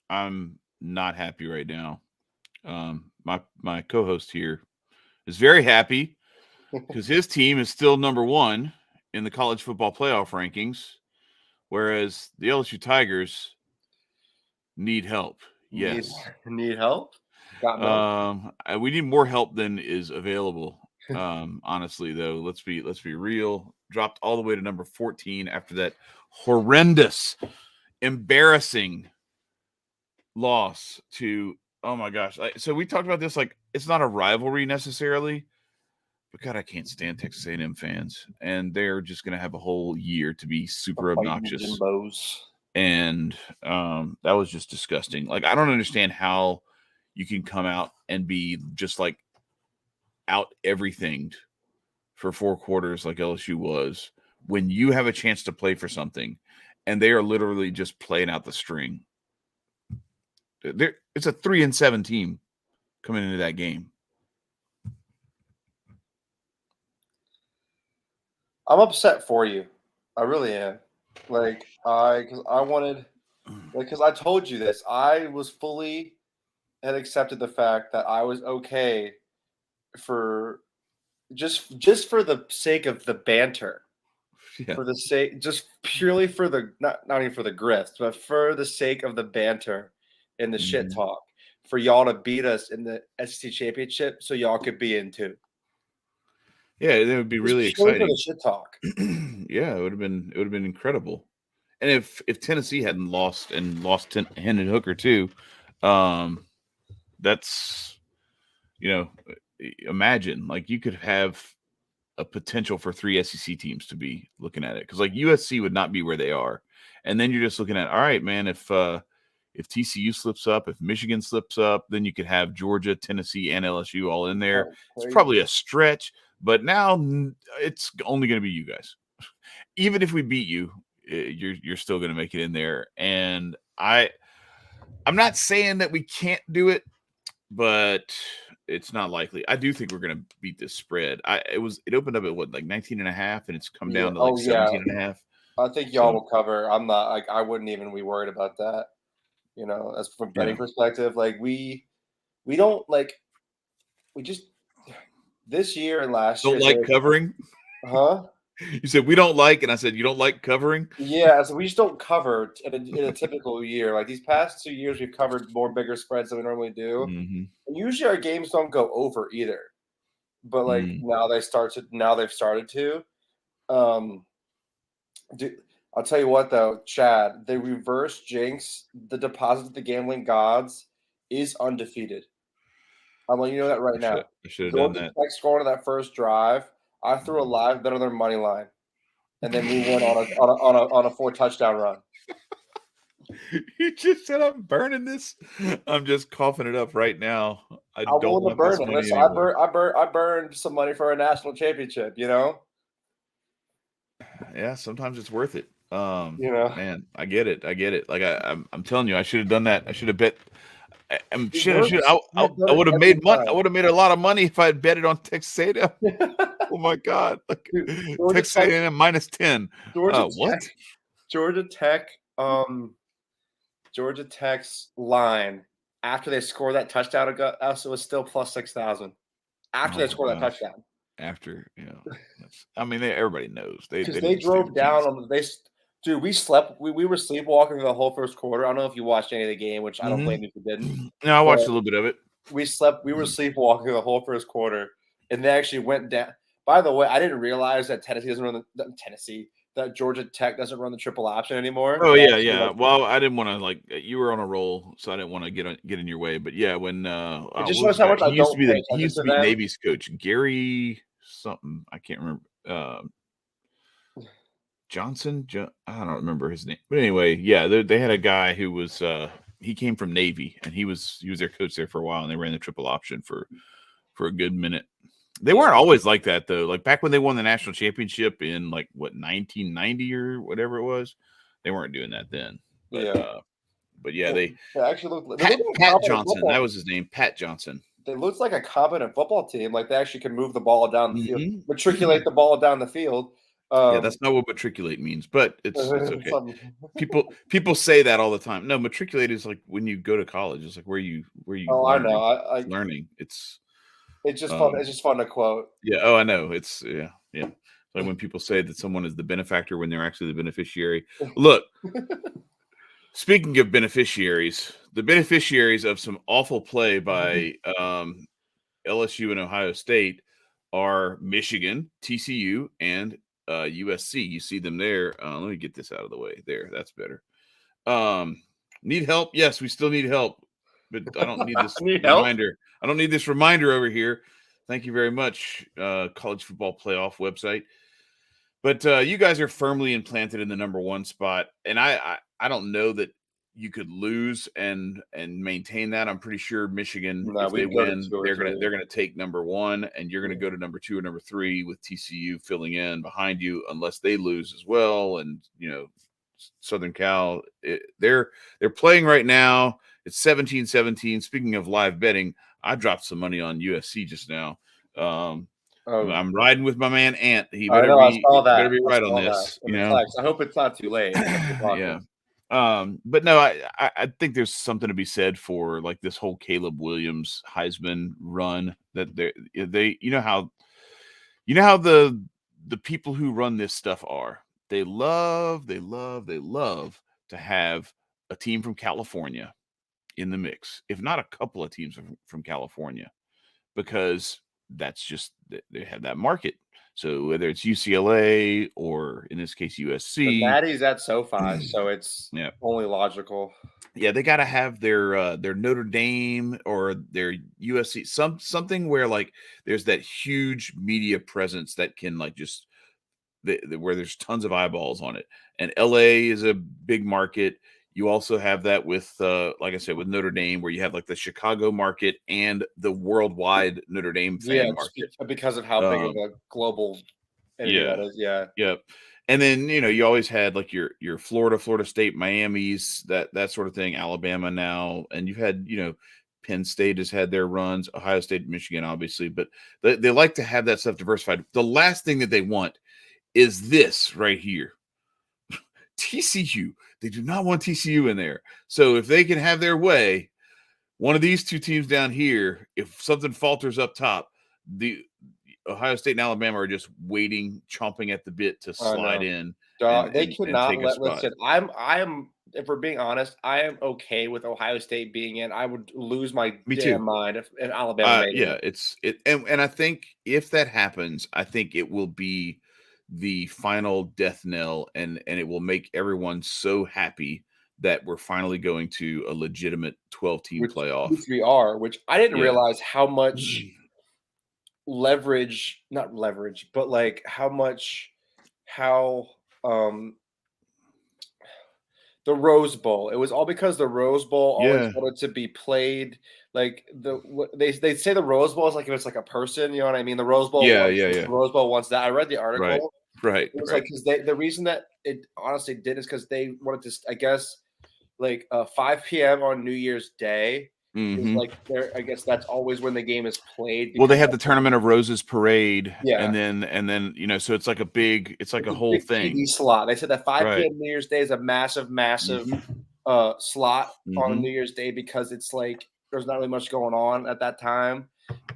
I'm not happy right now. My co-host here is very happy because his team is still number one in the college football playoff rankings, whereas the LSU Tigers need help. Need Yes. need help? Got milk? We need more help than is available. Honestly, though, let's be real. Dropped all the way to number 14 after that horrendous, embarrassing loss to. Oh my gosh! So we talked about this. Like, it's not a rivalry necessarily, but God, I can't stand Texas A&M fans, and they're just going to have a whole year to be super Fighting obnoxious. Jimbos. And that was just disgusting. Like, I don't understand how you can come out and be just like out everything for 4 quarters like LSU was when you have a chance to play for something, and they are literally just playing out the string. It's a 3-7 team coming into that game. I'm upset for you. I really am. Like because I wanted, because I told you this. I was fully had accepted the fact that I was okay for just for the sake of the banter, Yeah. for the sake, just purely for the not even for the grifts, but for the sake of the banter and the shit Mhm. talk, for y'all to beat us in the SEC championship, so y'all could be in too. Yeah, that would be Just really purely for the exciting. shit talk. Yeah, it would have been incredible. And if Tennessee hadn't lost Hendon Hooker too, um, that's you know, imagine like you could have a potential for 3 SEC teams to be looking at it because like USC would not be where they are, and then you're just looking at all right, man. If TCU slips up, if Michigan slips up, then you could have Georgia, Tennessee, and LSU all in there. Oh, It's crazy. probably a stretch, but now it's only going to be you guys. Even if we beat you, you're still going to make it in there. And I'm not saying that we can't do it, but it's not likely. I do think we're going to beat this spread. It opened up at what, like 19.5, and it's come Yeah. down to like Oh yeah. 17.5. I think y'all So will cover. I'm not like I wouldn't even be worried about that. As from yeah, betting perspective, like we don't like we just this year and last don't year, like covering. huh? You said we don't like, and I said you don't like covering. Yeah, so we just don't cover in a typical year. Like these past 2 years, we've covered more bigger spreads than we normally do. Mm-hmm. And usually our games don't go over either. But like Mm. now they've started to. Um, I'll tell you what though, Chad, the reverse jinx, the deposit to the gambling gods is undefeated. I'm letting you know that right now. I should have done Georgia that. Tech scoring on that first drive, I threw a live bet on their money line, and then we went on a 4 touchdown run. You just said I'm burning this. I'm just coughing it up right now. I I'm don't willing to want burn this it. money Listen, anymore. I burned some money for a national championship. Yeah, sometimes it's worth it. You know. Man, I get it. I get it. Like I'm telling you, I should have done that. I should have bet. I'm It shit. I should. works. You have I done it would have every made money. I time. would have made a lot of money if I had betted on Texas A&M. Oh my god! Like Dude, Georgia Texas Tech, A&M -10. Georgia What? Tech, Georgia Tech, Georgia Tech's line after they score that touchdown it was still plus 6,000 after Oh they my score that gosh! touchdown After I mean, everybody knows they because they didn't stand drove a down chance. on they. Dude, we slept. We were sleepwalking the whole first quarter. I don't know if you watched any of the game, which I don't Mm-hmm. blame you if you didn't. No, I But watched a little bit of it. we slept. We were sleepwalking the whole first quarter, and they actually went down. By the way, I didn't realize that Tennessee doesn't run that Georgia Tech doesn't run the triple option anymore. Oh They yeah, actually yeah. Well, I didn't want to like you were on a roll, so I didn't want to get in your way. But yeah, when it just what was shows the how guy? much I don't pay He attention used to to be them. Navy's coach, Gary something. I can't remember. Johnson. I don't remember his name. But anyway, yeah, they had a guy who was he came from Navy, and he was their coach there for a while, and they ran the triple option for a good minute. They Yeah, weren't always like that though. Like back when they won the national championship in like what 1990 or whatever it was, they weren't doing that then. yeah. But yeah, they They actually they look like a Pat competent Johnson, that football. was his name, Pat Johnson. They looked like a competent football team. Like they actually can move the ball down the field, Mhm. matriculate the ball down the field. Yeah, that's not what matriculate means, but it's okay. Something. People say that all the time. No, matriculate is like when you go to college. It's like where you Oh, I know. learning. It's It's just fun. It's just fun to quote. yeah. Oh, I know. It's yeah. Like when people say that someone is the benefactor when they're actually the beneficiary. Look, speaking of beneficiaries, the beneficiaries of some awful play by LSU and Ohio State are Michigan, TCU, and USC. You see them there. Let me get this out of the way. There, that's better. Need help? Yes, we still need help, but I don't need this Need help? reminder. I don't need this reminder over here. Thank you very much, College Football Playoff website. But you guys are firmly implanted in the number one spot, and I don't know that you could lose and maintain that. I'm pretty sure Michigan, No, if they we'd go to win, 2 or 3. they're gonna take number one, and you're gonna go to number 2 or number 3 with TCU filling in behind you, unless they lose as well. And Southern Cal, they're playing right now. It's 17-17. Speaking of live betting, I dropped some money on USC just now. I'm riding with my man Ant. He I better know. I be saw that. right I on saw this. that in the text. I hope it's not too late. Yeah. But no, I think there's something to be said for like this whole Caleb Williams Heisman run that they how the people who run this stuff are. They love to have a team from California in the mix, if not a couple of teams from California, because that's just they have that market. So whether it's UCLA or in this case USC, Natty's at SoFi, so it's only logical. Yeah, they got to have their Notre Dame or their USC, something where like there's that huge media presence that can like just where there's tons of eyeballs on it. And LA is a big market. You also have that with, like I said, with Notre Dame, where you have like the Chicago market and the worldwide Notre Dame fan market because of how big of a global entity that is. Yeah. Yep. And then you always had like your Florida State, Miami's, that sort of thing, Alabama now, and you've had Penn State has had their runs, Ohio State, Michigan, obviously, but they like to have that stuff diversified. The last thing that they want is this right here. TCU. They do not want TCU in there. So if they can have their way, one of these two teams down here, if something falters up top, the Ohio State and Alabama are just waiting, chomping at the bit to slide in. They could not let. Listen, I am. If we're being honest, I am okay with Ohio State being in. I would lose my mind if Alabama made it. And I think if that happens, I think it will be the final death knell, and it will make everyone so happy that we're finally going to a legitimate 12-team playoff. Which we are. Which I didn't realize how much not leverage, but like how the Rose Bowl. It was all because the Rose Bowl always wanted to be played. Like they say the Rose Bowl is like if it's like a person, you know what I mean? The Rose Bowl, The Rose Bowl wants that. I read the article. Right. It was like because the reason that it honestly did is because they wanted to, I guess, like 5 p.m. on New Year's Day. Is like I guess that's always when the game is played. Well, they have the Tournament of Roses parade, and then so it's like a whole thing. TV slot. They said that 5 p.m. New Year's Day is a massive slot on New Year's Day because it's like there's not really much going on at that time,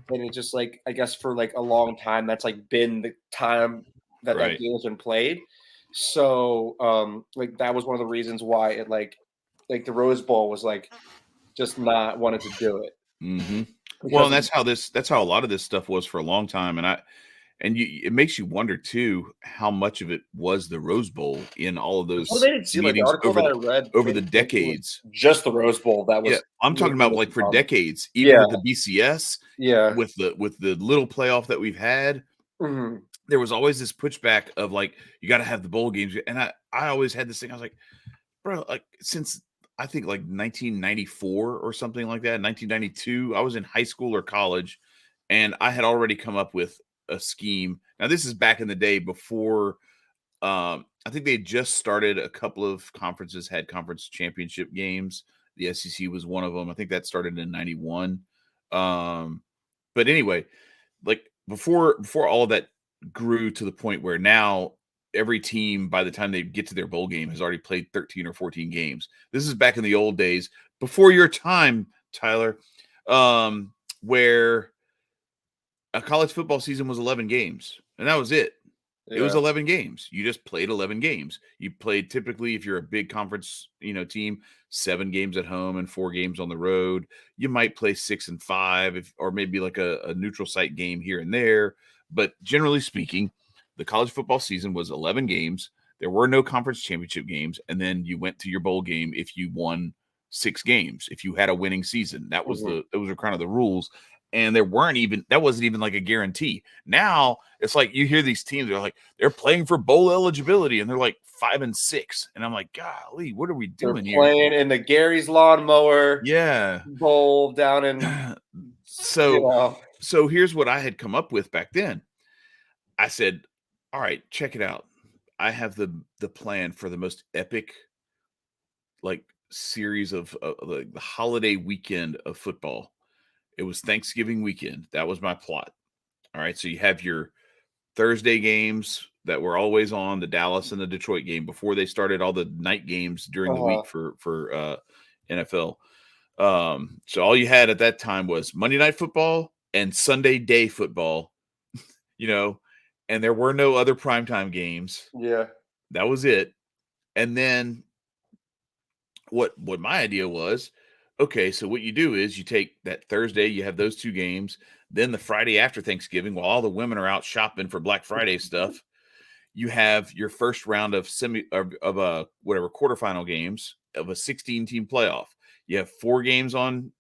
and it's just like I guess for like a long time that's like been the time that game has been played. So like that was one of the reasons why it like the Rose Bowl was like just not wanted to do it. Well, and that's how a lot of this stuff was for a long time, it makes you wonder too how much of it was the Rose Bowl in all of those meetings over the decades. Just the Rose Bowl that was. Yeah, I'm talking about like for decades, even with the BCS. With the little playoff that we've had, there was always this pushback of like you got to have the bowl games, and I always had this thing. I was like, bro, like since I think like 1994 or something like that, 1992. I was in high school or college, and I had already come up with a scheme. Now, this is back in the day before I think they just started a couple of conferences, had conference championship games. The SEC was one of them. I think that started in 91. But anyway, like before all of that grew to the point where now every team, by the time they get to their bowl game, has already played 13 or 14 games. This is back in the old days, before your time, Tyler, where a college football season was 11 games, and that was it. It was 11 games. You just played 11 games. You played, typically, if you're a big conference, team, 7 games at home and 4 games on the road. You might play 6 and 5, or maybe like a neutral site game here and there. But generally speaking, the college football season was 11 games. There were no conference championship games, and then you went to your bowl game if you won 6 games. If you had a winning season, those were kind of the rules. And that wasn't even like a guarantee. Now it's like you hear these teams, they're playing for bowl eligibility, and they're like 5 and 6. And I'm like, golly, what are we doing here? They're playing in the Gary's Lawnmower Bowl down in So here's what I had come up with back then. I said, all right, check it out. I have the plan for the most epic series of the holiday weekend of football. It was Thanksgiving weekend. That was my plot. All right. So you have your Thursday games that were always on, the Dallas and the Detroit game, before they started all the night games during the week for NFL. So all you had at that time was Monday Night Football and Sunday day football, and there were no other primetime games. Yeah. That was it. And then what my idea was, okay, so what you do is you take that Thursday, you have those 2 games. Then the Friday after Thanksgiving, while all the women are out shopping for Black Friday stuff, you have your first round of quarterfinal games of a 16-team playoff. You have 4 games on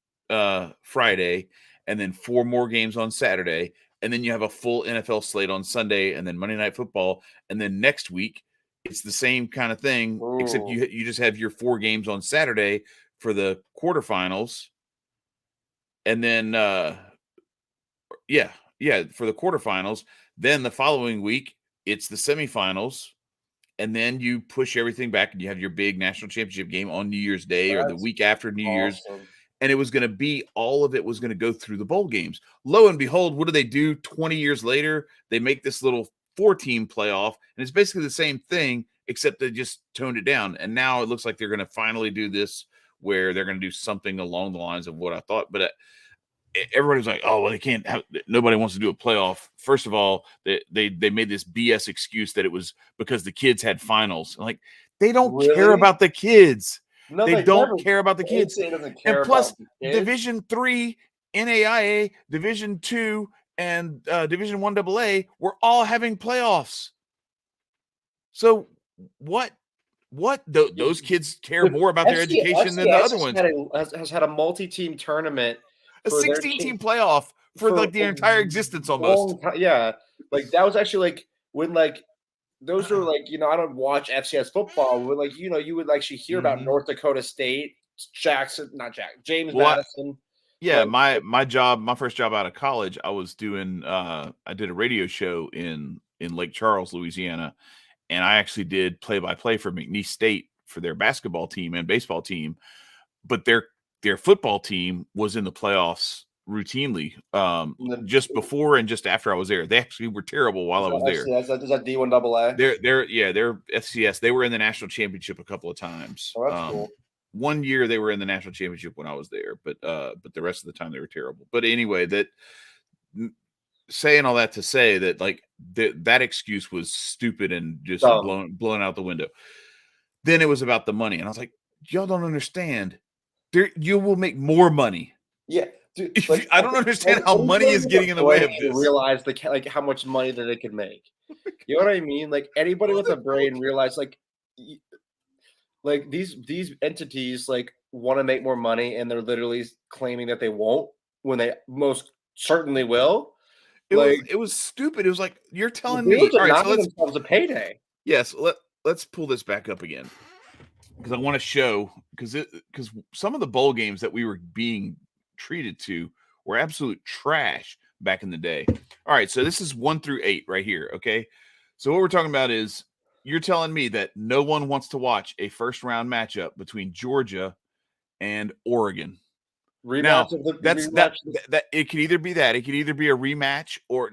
Friday, and then 4 more games on Saturday, and then you have a full NFL slate on Sunday, and then Monday Night Football, and then next week it's the same kind of thing, except you just have your 4 games on Saturday for the quarterfinals, and then for the quarterfinals. Then the following week it's the semifinals, and then you push everything back and you have your big national championship game on New Year's Day or the week after New Year's. And it was going to be, all of it was going to go through the bowl games. Lo and behold, what do they do 20 years later? They make this little 4-team playoff, and it's basically the same thing, except they just toned it down. And now it looks like they're going to finally do this, where they're going to do something along the lines of what I thought. But everybody's like, oh, well, they can't have, nobody wants to do a playoff. First of all, they made this BS excuse that it was because the kids had finals. Like, they don't care about the kids. No, they don't care about the kids. And plus, Division III, NAIA, Division II, and Division I AA were all having playoffs. So what those kids care more about their education than the other ones. Has had a multi-team tournament, a 16-team playoff for the entire existence almost. Yeah, that was actually when those are I don't watch FCS football, but you would actually hear about North Dakota State, James Madison. My first job out of college, I was doing I did a radio show in Lake Charles, Louisiana. And I actually did play-by-play for McNeese State for their basketball team and baseball team, but their football team was in the playoffs routinely, just before and just after I was there. They actually were terrible while I was there. Is that D1 AA? They're FCS. They were in the national championship a couple of times. Oh, that's cool. One year they were in the national championship when I was there, but the rest of the time they were terrible. But anyway, saying all that to say that that excuse was stupid and just blown out the window. Then it was about the money, and I was like, y'all don't understand. You will make more money. Yeah, dude, I don't understand how money is getting in the way of this. Realize how much money that they could make. You know what I mean? Anybody with a brain realize these entities want to make more money, and they're literally claiming that they won't when they most certainly will. It was stupid. It was like, you're telling me, all right, so themselves a payday. Yes, let's pull this back up again, because I want to show, because some of the bowl games that we were being treated to were absolute trash back in the day. All right, so this is 1 through 8 right here. Okay, so what we're talking about is, you're telling me that no one wants to watch a first round matchup between Georgia and Oregon. Now, that it could either be that. It could either be a rematch, or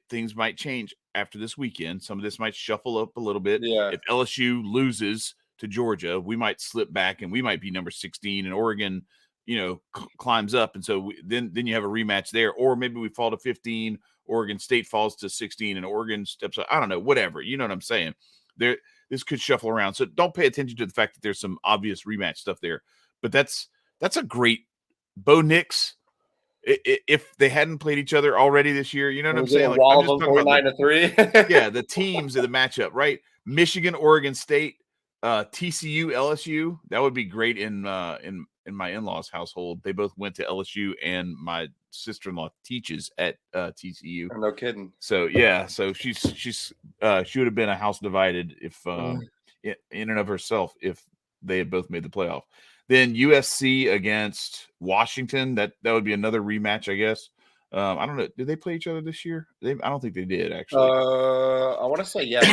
things might change. after this weekend. Some of this might shuffle up a little bit. Yeah. If LSU loses to Georgia, we might slip back and we might be number 16, and Oregon, climbs up, and so then you have a rematch there, or maybe we fall to 15. Oregon State falls to 16, and Oregon steps up. I don't know, whatever. You know what I'm saying? This could shuffle around, so don't pay attention to the fact that there's some obvious rematch stuff there. But that's a great Bo Nix. If they hadn't played each other already this year, you know what I'm saying? Like, I'm just talking about 49-3. yeah, the teams of the matchup, right? Michigan, Oregon State, TCU, LSU. That would be great in my in-laws' household. They both went to LSU, and my sister-in-law teaches at TCU. No kidding. So yeah, so she would have been a house divided if in and of herself if they had both made the playoff. Then USC against Washington. That would be another rematch, I guess. I don't know. Did they play each other this year? I don't think they did, actually. I want to say yes,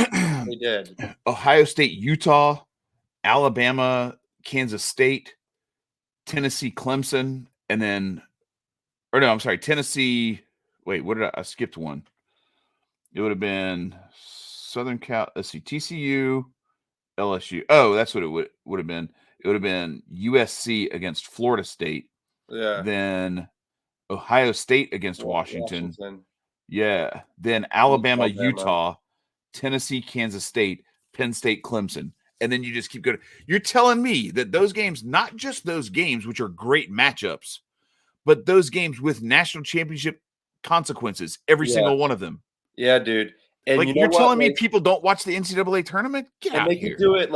they did. Ohio State, Utah, Alabama, Kansas State, Tennessee, Clemson, and then, or no, I'm sorry, Tennessee. Wait, what did I skipped one? It would have been Southern Cal. Let's see, TCU, LSU. Oh, that's what it would have been. It would have been USC against Florida State. Yeah. Then Ohio State against Washington. Yeah. Then Alabama, Utah, Tennessee, Kansas State, Penn State, Clemson. And then you just keep going. You're telling me that those games, not just those games, which are great matchups, but those games with national championship consequences, every single one of them. Yeah, dude. And like, you're telling me people don't watch the NCAA tournament? Get out they here. could do it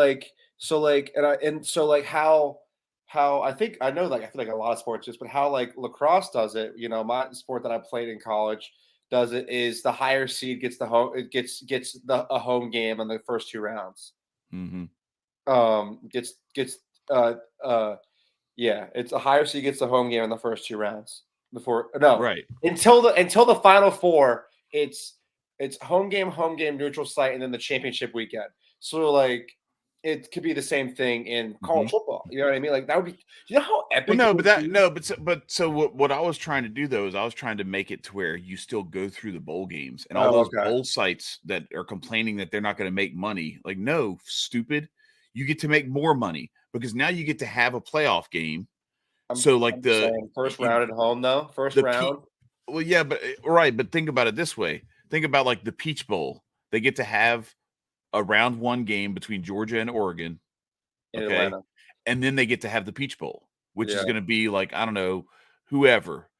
how I think I know, like, I feel like a lot of sports just, but how like lacrosse does it, my sport that I played in college does it is the higher seed gets a home game in the first 2 rounds. Mm-hmm. It's a higher seed gets the home game in the first 2 rounds until the final 4. It's home game, neutral site, and then the championship weekend. So like, it could be the same thing in college football. You know what I mean? Like, that would be, how epic. So what I was trying to do though is I was trying to make it to where you still go through the bowl games and all those bowl sites that are complaining that they're not going to make money. Like, no, stupid, you get to make more money because now you get to have a playoff game. The first round at home though, round. Well, yeah, but right, but think about it this way. Think about like the Peach Bowl. They get to have a round 1 game between Georgia and Oregon. Okay. And then they get to have the Peach Bowl, which is going to be like, I don't know, whoever,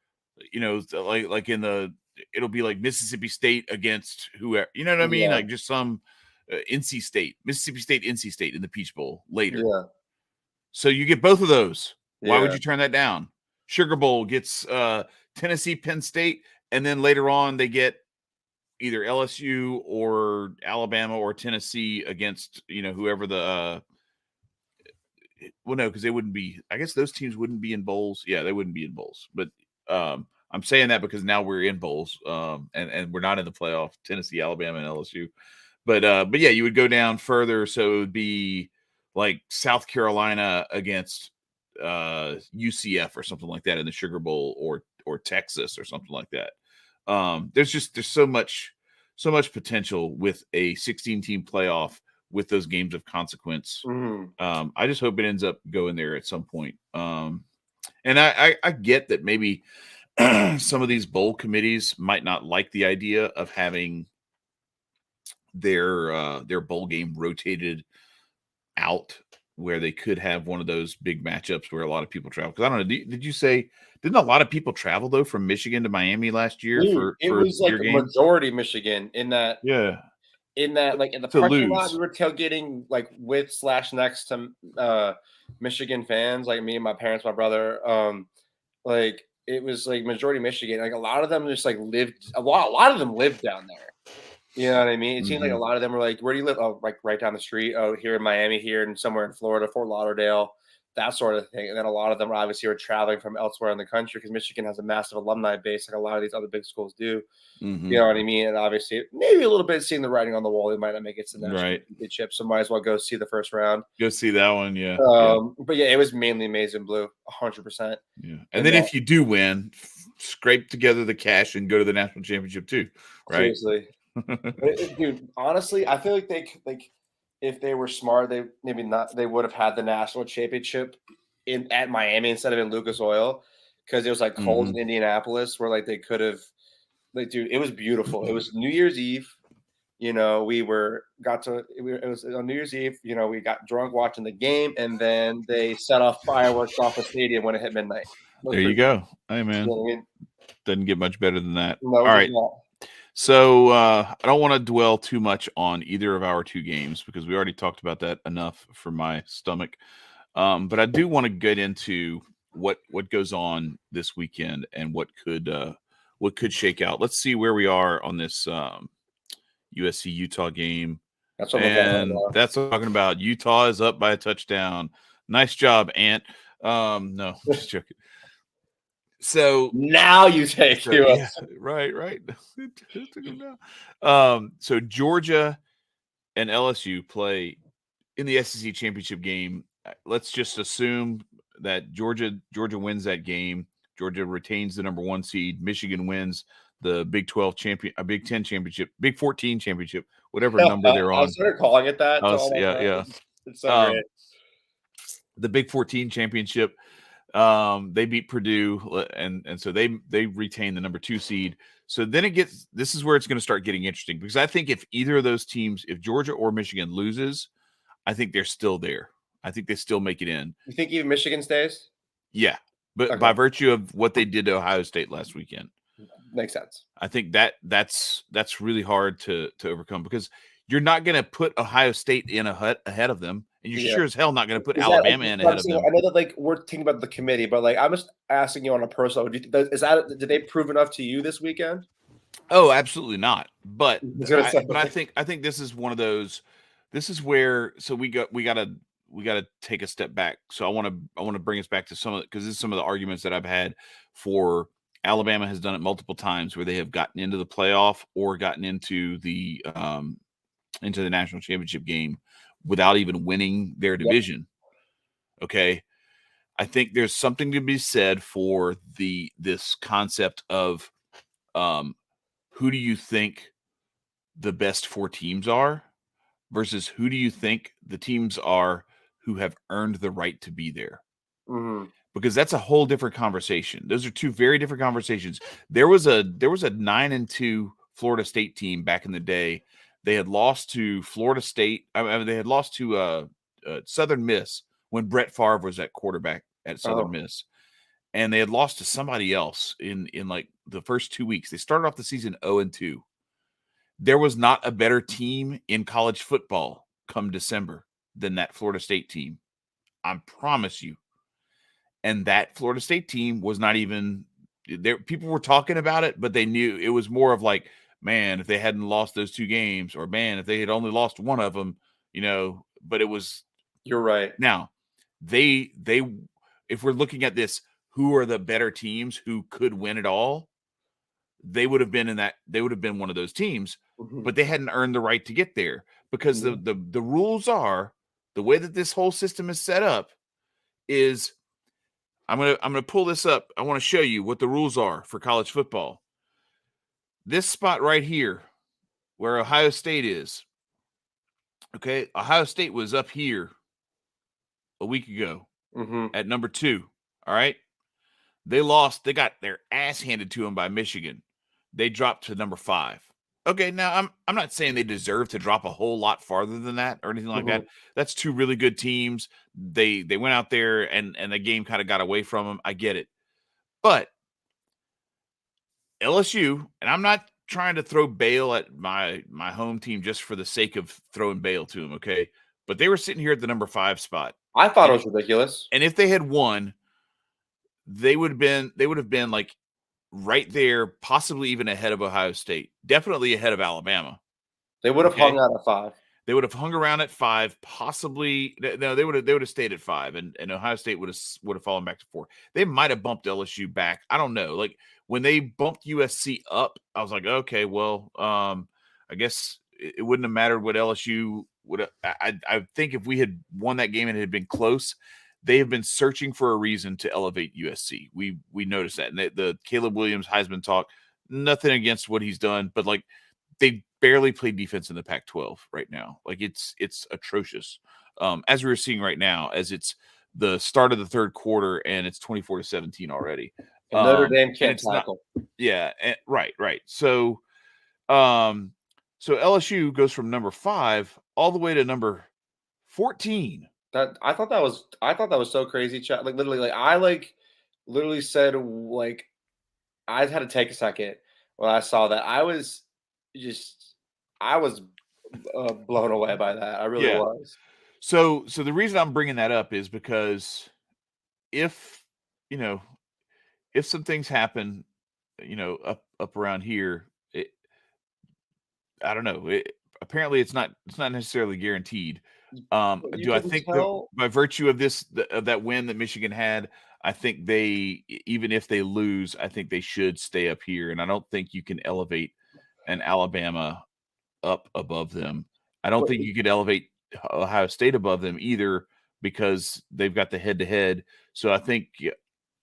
like it'll be like Mississippi State against whoever, you know what I mean? Like just some Mississippi State, NC State in the Peach Bowl later. Yeah. So you get both of those. Why would you turn that down? Sugar Bowl gets Tennessee, Penn State, and then later on they get either LSU or Alabama or Tennessee against, whoever the because they wouldn't be, I guess those teams wouldn't be in bowls. Yeah, they wouldn't be in bowls. But I'm saying that because now we're in bowls and we're not in the playoff, Tennessee, Alabama, and LSU. But yeah, you would go down further. So it would be like South Carolina against UCF or something like that in the Sugar Bowl, or Texas or something like that. There's so much potential with a 16-team playoff with those games of consequence. I just hope it ends up going there at some point. And I get that maybe some of these bowl committees might not like the idea of having their bowl game rotated out, where they could have one of those big matchups where a lot of people travel. Because I don't know, did you say, didn't a lot of people travel though from Michigan to Miami last year? It was like a majority Michigan in that. Yeah. In that, like in the parking lot, we were tailgating like with / next to Michigan fans, like me and my parents, my brother. Like it was like majority Michigan. Like a lot of them just like lived. A lot of them lived down there. You know what I mean? It seemed like a lot of them were like, "Where do you live?" Oh, like right down the street. Oh, here in Miami, here and somewhere in Florida, Fort Lauderdale, that sort of thing. And then a lot of them obviously were traveling from elsewhere in the country because Michigan has a massive alumni base, like a lot of these other big schools do. You know what I mean? And obviously, maybe a little bit seeing the writing on the wall, they might not make it to the national championship, so might as well go see the first round. Go see that one, yeah. But yeah, it was mainly maize and blue, 100%. Yeah, and then if you do win, scrape together the cash and go to the national championship too, right? Seriously. Dude, honestly, I feel like if they were smart, they would have had the national championship at Miami instead of in Lucas Oil, because it was like cold in Mhm. Indianapolis, where like they could have, like, dude, it was beautiful. It was New Year's Eve. You know, it was on New Year's Eve. You know, we got drunk watching the game, and then they set off fireworks off the stadium when it hit midnight. It was There you pretty cool. go. Hey, You know man, what I mean? doesn't get much better than that. No, it All does right. not. So I don't want to dwell too much on either of our two games because we already talked about that enough for my stomach. But I do want to get into what goes on this weekend and what could shake out. Let's see where we are on this USC Utah game. That's what I'm looking at right And now. that's what I'm talking about. Utah is up by a touchdown. Nice job, Ant. No, just joking. So Now you take yeah, us. right. It took him down. So Georgia and LSU play in the SEC championship game. Let's just assume that Georgia wins that game. Georgia retains the number 1 seed. Michigan wins the Big 12 champion, a Big 10 championship, Big 14 championship, whatever number they're I on. started calling it that. Oh my Yeah, god, yeah. it's so great. The Big 14 championship. They beat Purdue, and so they retain the number 2 seed. So then this is where it's going to start getting interesting, because I think if either of those teams, if Georgia or Michigan loses, I think they're still there. I think they still make it in. You think even Michigan stays? Yeah, but Okay, by virtue of what they did to Ohio State last weekend, makes sense. I think that's really hard to overcome, because you're not going to put Ohio State in ahead of them, and you're Yeah. sure as hell not going to put Is that Alabama in ahead of them. I know that like we're thinking about the committee, but like I'm just asking you on a personal. Do you think did they prove enough to you this weekend? Oh, absolutely not. But I was gonna say, I think this is one of those. This is where we gotta take a step back. So I want to bring us back to some of, because this is some of the arguments that I've had for Alabama has done it multiple times where they have gotten into the playoff or gotten into the national championship game without even winning their division. Okay. I think there's something to be said for this concept of who do you think the best 4 teams are versus who do you think the teams are who have earned the right to be there? Mhm. Because that's a whole different conversation. Those are 2 very different conversations. There was a 9-2 Florida State team back in the day. They had lost to Florida State. I mean, they had lost to Southern Miss when Brett Favre was at quarterback at Southern Oh, Miss, and they had lost to somebody else in like the first 2 weeks. They started off the season 0-2. There was not a better team in college football come December than that Florida State team. I promise you. And that Florida State team was not even there. People were talking about it, but they knew it was more of like, man, if they hadn't lost those 2 games, or man, if they had only lost one of them, but it was you're right. now they if we're looking at this, who are the better teams who could win it all? They would have been one of those teams, Mhm. but they hadn't earned the right to get there, because Mhm. the rules are, the way that this whole system is set up is, I'm gonna pull this up. I want to show you what the rules are for college football. This spot right here, where Ohio State is. Okay, Ohio State was up here a week ago Mhm. at number 2. All right, they lost. They got their ass handed to them by Michigan. They dropped to number 5. Okay, now I'm not saying they deserve to drop a whole lot farther than that or anything like that. Mhm. That's 2 really good teams. They went out there and the game kind of got away from them. I get it, but LSU, and I'm not trying to throw Bail at my home team just for the sake of throwing Bail to them, okay? But they were sitting here at the number 5 spot, I thought it and was ridiculous. if they had won, they would have been like right there, possibly even ahead of Ohio State, definitely ahead of Alabama. They would have hung Okay, out at 5. they would have hung around at 5, possibly. No, they would have stayed at 5, and Ohio State would have fallen back to 4. They might have bumped LSU back. I don't know. Like when they bumped USC up, I was like, okay, well, I guess it wouldn't have mattered what LSU would. I think if we had won that game and it had been close, they have been searching for a reason to elevate USC. We noticed that, and the Caleb Williams Heisman talk. Nothing against what he's done, but like they barely play defense in the Pac-12 right now. Like it's atrocious. As we're seeing right now, as it's the start of the third quarter and it's 24-17 already. And Notre Dame And can't it's not, tackle. yeah, right. So so LSU goes from number 5 all the way to number 14. I thought that was so crazy, chat. Like literally, like I literally said like I had to take a second when I saw that. I was blown away by that. I really Yeah. was. So the reason I'm bringing that up is because if if some things happen, up around here, I don't know. Apparently, it's not necessarily guaranteed. You Do I can think that tell. by virtue of that win that Michigan had, I think they, even if they lose, I think they should stay up here, and I don't think you can elevate an Alabama up above them. I don't But think you could elevate Ohio State above them either because they've got the head-to-head. So I think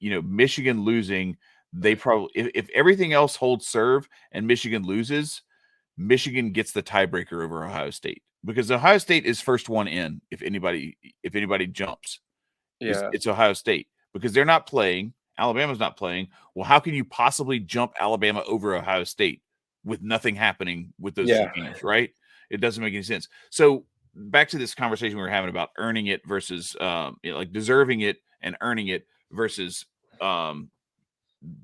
Michigan losing, they probably if everything else holds serve and Michigan loses, Michigan gets the tiebreaker over Ohio State because Ohio State is first one in. If anybody jumps, yeah, it's Ohio State because they're not playing. Alabama's not playing. Well, how can you possibly jump Alabama over Ohio State with nothing happening with those two teams, right? It doesn't make any sense. So back to this conversation we were having about earning it versus like deserving it and earning it versus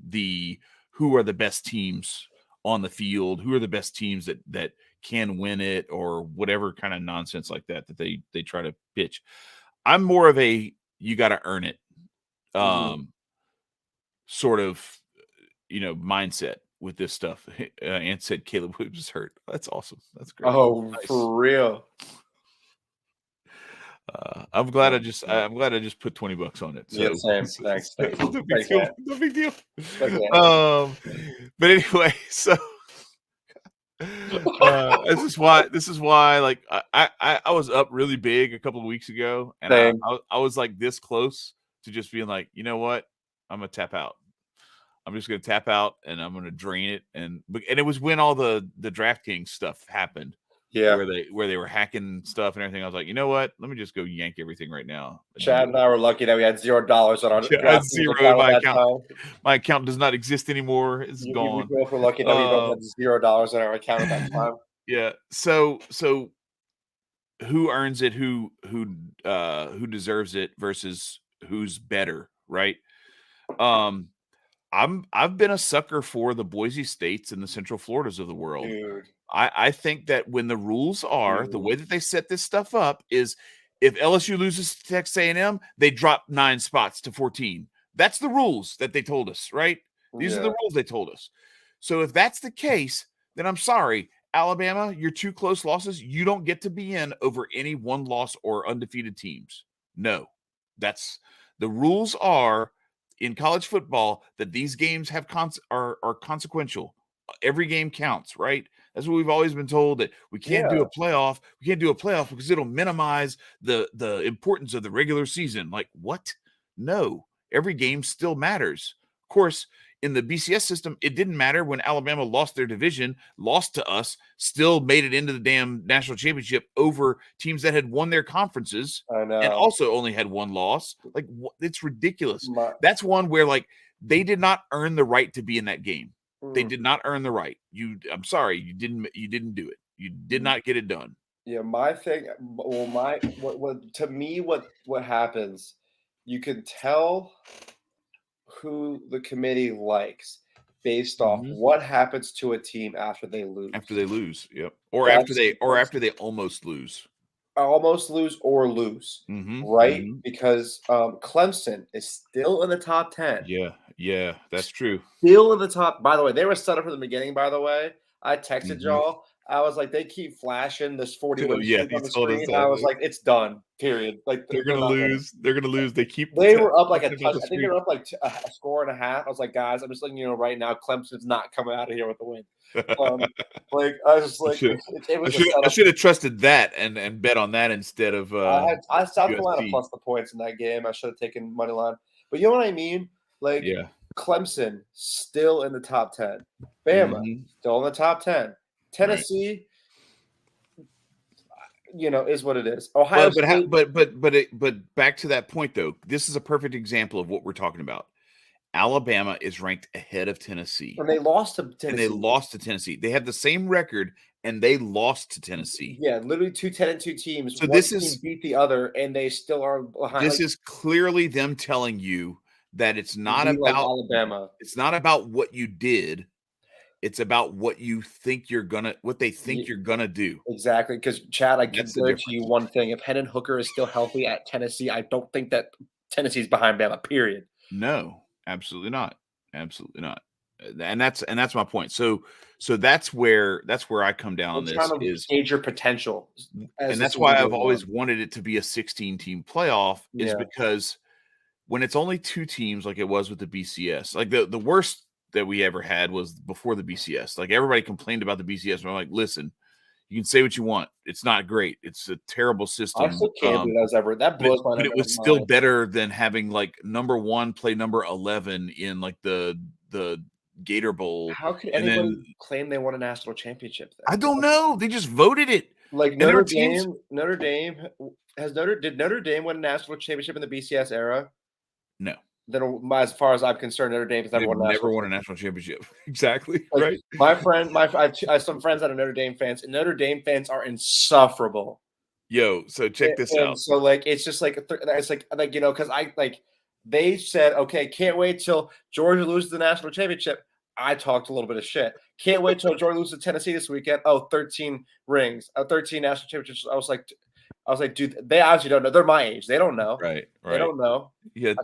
the who are the best teams on the field, who are the best teams that can win it or whatever kind of nonsense like that they try to pitch. I'm more of a you got to earn it sort of mindset with this stuff. Ant said Caleb Williams is hurt. That's awesome. That's great. Oh, Nice. for real. I'm glad I just put $20 on it. So yeah, same. Thanks. no big deal. No big deal. Thanks, But anyway, so this is why like I was up really big a couple of weeks ago, and I was like this close to just being like, you know what, I'm gonna tap out. I'm just gonna tap out and I'm gonna drain it, and it was when all the DraftKings stuff happened. Yeah, where they were hacking stuff and everything. I was like, you know what? Let me just go yank everything right now. Chad and I were lucky that we had $0 on our zero in my account. My account does not exist anymore. It's gone. We both were lucky that we both had $0 on our account at that time. Yeah. So who earns it? Who deserves it versus who's better, right? I've been a sucker for the Boise States and the Central Floridas of the world. Dude. I think that when the rules are the way that they set this stuff up is if LSU loses to Texas A&M, they drop 9 spots to 14. That's the rules that they told us, right? These are the rules they told us. So if that's the case, then I'm sorry, Alabama, your 2 close losses, you don't get to be in over any 1 loss or undefeated teams. No, that's the rules are in college football that these games have are consequential. Every game counts, right? That's what we've always been told, that we can't do a playoff. We can't do a playoff because it'll minimize the importance of the regular season. Like what? No, every game still matters. Of course, in the BCS system, it didn't matter when Alabama lost their division, lost to us, still made it into the damn national championship over teams that had won their conferences and also only had 1 loss. Like it's ridiculous. That's one where like they did not earn the right to be in that game. They did not earn the right. I'm sorry, you didn't do it. You did not get it done. Yeah, my thing. Well, what to me, what happens? You can tell who the committee likes based off what happens to a team after they lose. After they lose, yep. Or after they almost lose. Almost lose or lose, right? Because Clemson is still in the top 10. Yeah, that's true. Still in the top. By the way, they were set up from the beginning. By the way, I texted y'all. I was like, they keep flashing this 40-win streak on the screen. I was like, it's done. Period. Like they're gonna lose. They're gonna lose. They were up like a touch. I think they were up like a score and a half. I was like, guys, I'm just letting you know right now, Clemson's not coming out of here with the win. Like I was like, I should have trusted that and bet on that instead of. I had South Carolina plus the points in that game. I should have taken money line, but you know what I mean? Like, Clemson still in the top 10. Bama still in the top 10. Tennessee, is what it is. Ohio State, but back to that point though. This is a perfect example of what we're talking about. Alabama is ranked ahead of Tennessee. and they lost to And Tennessee. they lost to Tennessee. They have the same record, and they lost to Tennessee. Yeah, literally 2 10-2 teams. So One this team is beat the other, and they still are behind. this is clearly them telling you that it's not we like about Alabama. it's not about what you did. It's about what you think what they think you're gonna do. Exactly, because Chad, I can That's the guarantee you difference. one thing: if Hendon Hooker is still healthy at Tennessee, I don't think that Tennessee's behind Bama. Period. No, absolutely not. Absolutely not. And that's my point. So that's where I come down on It's this kind of is, gauge your potential, and that's why I've always wanted it to be a 16-team playoff, is Yeah. because when it's only 2 teams like it was with the BCS, like the worst that we ever had was before the BCS. Like everybody complained about the BCS, and I'm like, listen, you can say what you want. It's not great. It's a terrible system. I still can't believe that blows my But it was still better than having like number 1 play number 11 in like the Gator Bowl. How could And anybody then claim they won a national championship then? I don't know. They just voted it. Like And there Notre were teams. Dame, did Notre Dame win a national championship in the BCS era? No. Then, as far as I'm concerned, Notre Dame has They've never won a national championship. Exactly. Like, right. My friend, I have some friends that are Notre Dame fans, and Notre Dame fans are insufferable. Yo, so check this out. So like, it's just like it's like because they said, okay, can't wait till Georgia loses the national championship. I talked a little bit of shit. Can't wait till Georgia loses to Tennessee this weekend. Oh, 13 rings, 13 national championships. I was like, dude, they obviously don't know. They're my age. They don't know. Right. They don't know. You had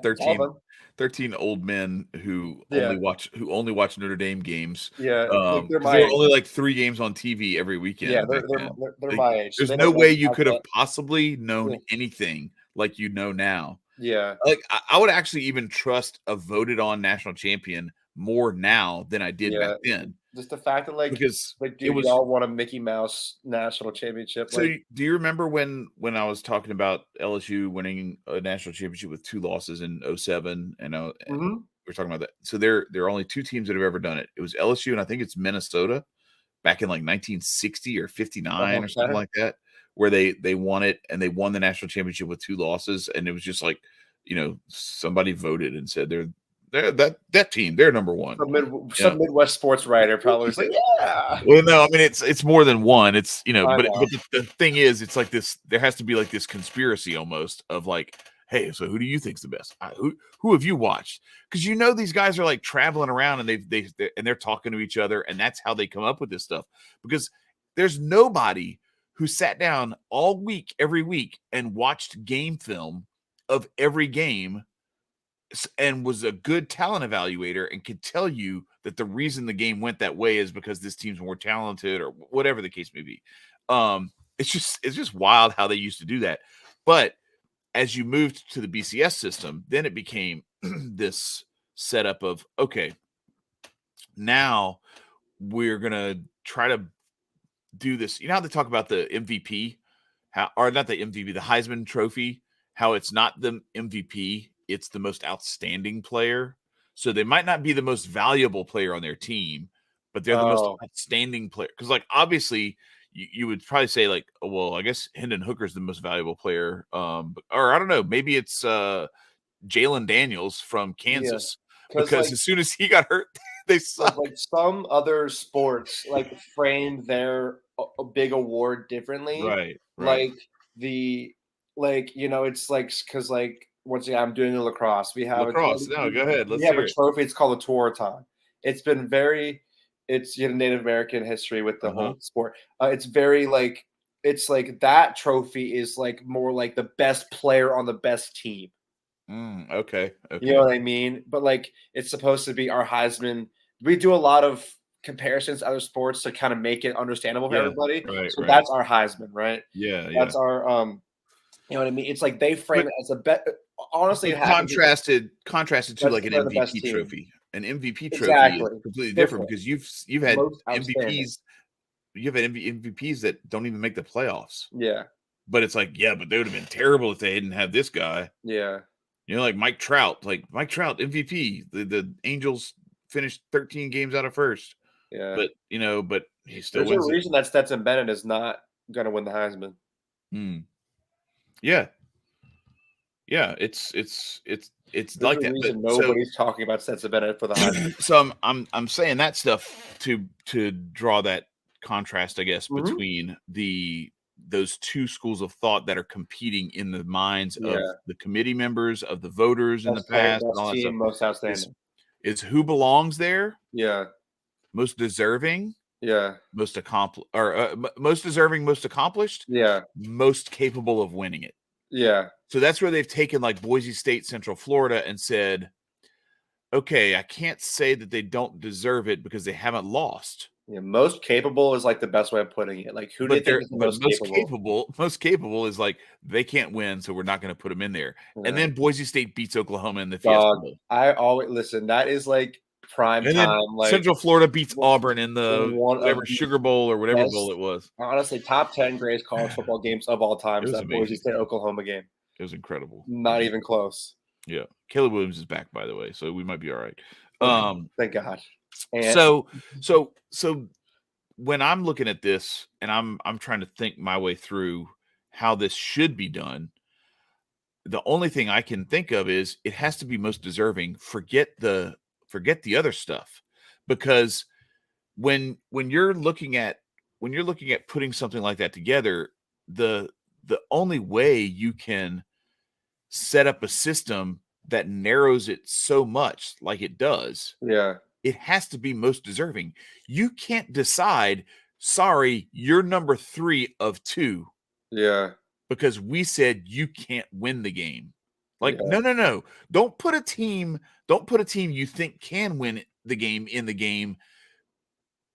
13 old men who only watch Notre Dame games. Yeah, there were only like 3 games on TV every weekend. Yeah, they're my age. There's no way you could have possibly known anything like you know now. Yeah, like I would actually even trust a voted on national champion more now than I did back then. Just the fact that because dude, y'all won a Mickey Mouse national championship. So do you remember when I was talking about LSU winning a national championship with 2 losses in 2007 and we're talking about that. So there are only 2 teams that have ever done it. It was LSU and I think it's Minnesota back in like 1960 or 59 or something like that, where they won it, and they won the national championship with 2 losses, and it was just like, somebody voted and said they're that team, they're number 1. Some Midwest sports writer probably was like, yeah. Well, no, I mean it's more than one. It's but the thing is, it's like this. There has to be like this conspiracy almost of like, hey, so who do you think's the best? Who have you watched? Because these guys are like traveling around and they're talking to each other, and that's how they come up with this stuff. Because there's nobody who sat down all week, every week, and watched game film of every game and was a good talent evaluator and could tell you that the reason the game went that way is because this team's more talented or whatever the case may be. It's just wild how they used to do that. But as you moved to the BCS system, then it became this setup of, okay, now we're going to try to do this. You know how they talk about the MVP, or not the MVP, the Heisman Trophy, how it's not the MVP, it's the most outstanding player. So they might not be the most valuable player on their team, but they're the most outstanding player. Because, like, obviously, you would probably say, like, oh, well, I guess Hendon Hooker is the most valuable player. Or I don't know, maybe it's Jalen Daniels from Kansas. Because as soon as he got hurt, they suck. Like some other sports, like frame their a big award differently. Right. It's like because once again, I'm doing lacrosse. We have lacrosse. No, go ahead. We have a trophy. It's called the Tewaaraton. It's been it's Native American history with the whole sport. It's very it's like that trophy is like more like the best player on the best team. Okay. You know what I mean? But like it's supposed to be our Heisman. We do a lot of comparisons to other sports to kind of make it understandable for everybody. Right, so that's our Heisman, right? Yeah. That's our you know what I mean? It's like they frame it as a bet. Honestly, it contrasted to like an MVP trophy. An MVP trophy is completely different because you've had MVPs. You've had MVPs that don't even make the playoffs. Yeah. But it's like, yeah, but they would have been terrible if they didn't have this guy. Yeah. Like Mike Trout, MVP. The Angels finished 13 games out of first. Yeah. but he still There's a wins it. reason that Stetson Bennett is not gonna win the Heisman. Mm. Yeah, yeah. It's There's like a that. But reason nobody's talking about Stetson Bennett for the Heisman. so I'm saying that stuff to draw that contrast, I guess, Mhm. between those two schools of thought that are competing in the minds of Yeah. the committee members, of the voters in the Best player, past, and best all that stuff. team, most Is outstanding. is who belongs there, Yeah. most deserving, Yeah. most accomplished, or most deserving, most accomplished, Yeah. most capable of winning it. Yeah. So that's where they've taken like Boise State, Central Florida, and said, okay, I can't say that they don't deserve it because they haven't lost. Yeah, most capable is, like, the best way of putting it. Like, who do you But think they're is the but most capable? most capable is like they can't win, so we're not going to put them in there. And Yeah. then Boise State beats Oklahoma in the Fiesta Dog, Bowl. I always listen, that is, like, prime And then time, like, Central Florida beats w Auburn in the one whatever of the Sugar Bowl or whatever bowl best, it was. honestly, top 10 greatest college football games of all time It is was that Boise amazing. State Oklahoma game. It was incredible. It Not was even close. Yeah. Caleb Williams is back, by the way, so we might be all right. Okay, thank God. And So so when I'm looking at this and I'm trying to think my way through how this should be done, the only thing I can think of is it has to be most deserving. Forget the other stuff. Because when you're looking at putting something like that together, the only way you can set up a system that narrows it so much like it does, yeah, it has to be most deserving. You can't decide, sorry, you're number 3 of 2 yeah, because we said you can't win the game. Like, yeah, no, no, no. Don't put a team you think can win the game in the game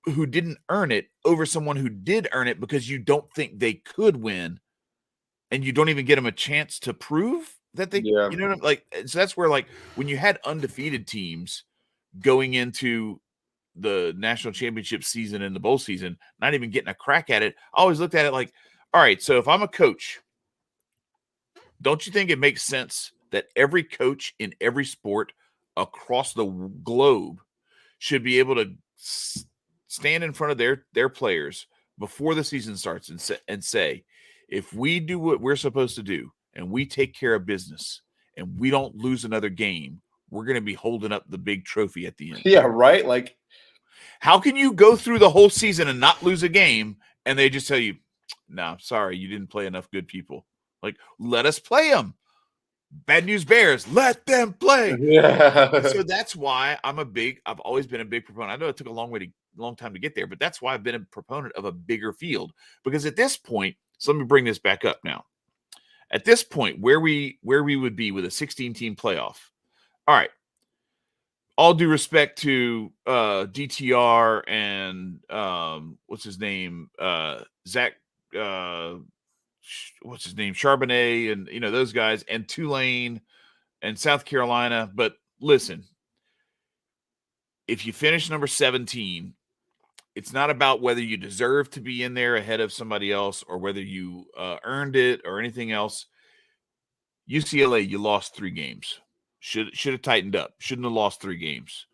who didn't earn it over someone who did earn it because you don't think they could win, and you don't even get them a chance to prove that they, yeah. you know what I'm like. So that's where, like, when you had undefeated teams going into the national championship season and the bowl season, not even getting a crack at it, I always looked at it like, all right, so if I'm a coach, don't you think it makes sense that every coach in every sport across the globe should be able to stand in front of their players before the season starts and say, if we do what we're supposed to do and we take care of business and we don't lose another game, we're going to be holding up the big trophy at the end. Yeah, right? Like, How can you go through the whole season and not lose a game and they just tell you, no, sorry, you didn't play enough good people? Like, let us play them. Bad News Bears, let them play. And yeah. so that's why I've always been a big proponent. I know it took a long time to get there, but that's why I've been a proponent of a bigger field. Because at this point, so let me bring this back up now. At this point, where we would be with a 16-team playoff. All right. All due respect to DTR and what's his name? Zach what's his name? Charbonnet and those guys, and Tulane and South Carolina. But listen, if you finish number 17, it's not about whether you deserve to be in there ahead of somebody else or whether you earned it or anything else. UCLA, you lost 3 games. Should have tightened up. Shouldn't have lost 3 games.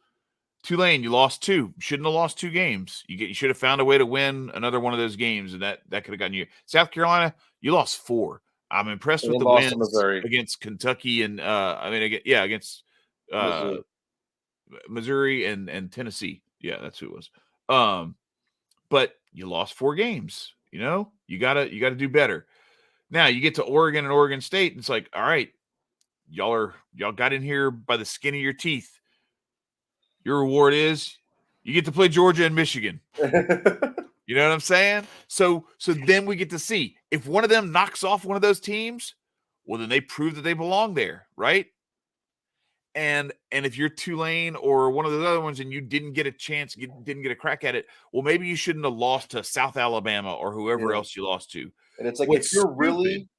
Tulane, you lost 2. Shouldn't have lost 2 games. You should have found a way to win another one of those games, and that could have gotten you. South Carolina, you lost 4. I'm impressed And with they the lost to wins Missouri. against Kentucky and against uh, Missouri. Missouri and Tennessee. Yeah, that's who it was. But you lost 4 games. You gotta do better. Now you get to Oregon and Oregon State, and it's like, all right, y'all got in here by the skin of your teeth. Your reward is you get to play Georgia and Michigan. You know what I'm saying? So then we get to see if one of them knocks off one of those teams, well, then they prove that they belong there, right? And if you're Tulane or one of those other ones and you didn't get a chance, didn't get a crack at it, well, maybe you shouldn't have lost to South Alabama or whoever Yeah. else you lost to. And it's like, if What's you're stupid? really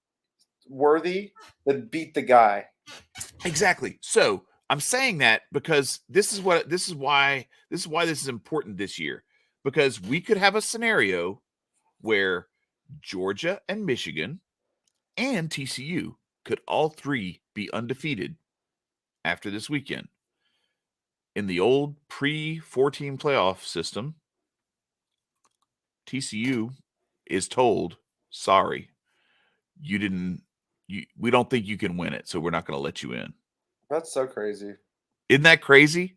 worthy, then beat the guy. Exactly. So I'm saying that because this is why this is important this year, because we could have a scenario where Georgia and Michigan and TCU could all 3 be undefeated after this weekend. In the old pre 14 playoff system, TCU is told, sorry, we don't think you can win it, so we're not going to let you in. That's so crazy. Isn't that crazy?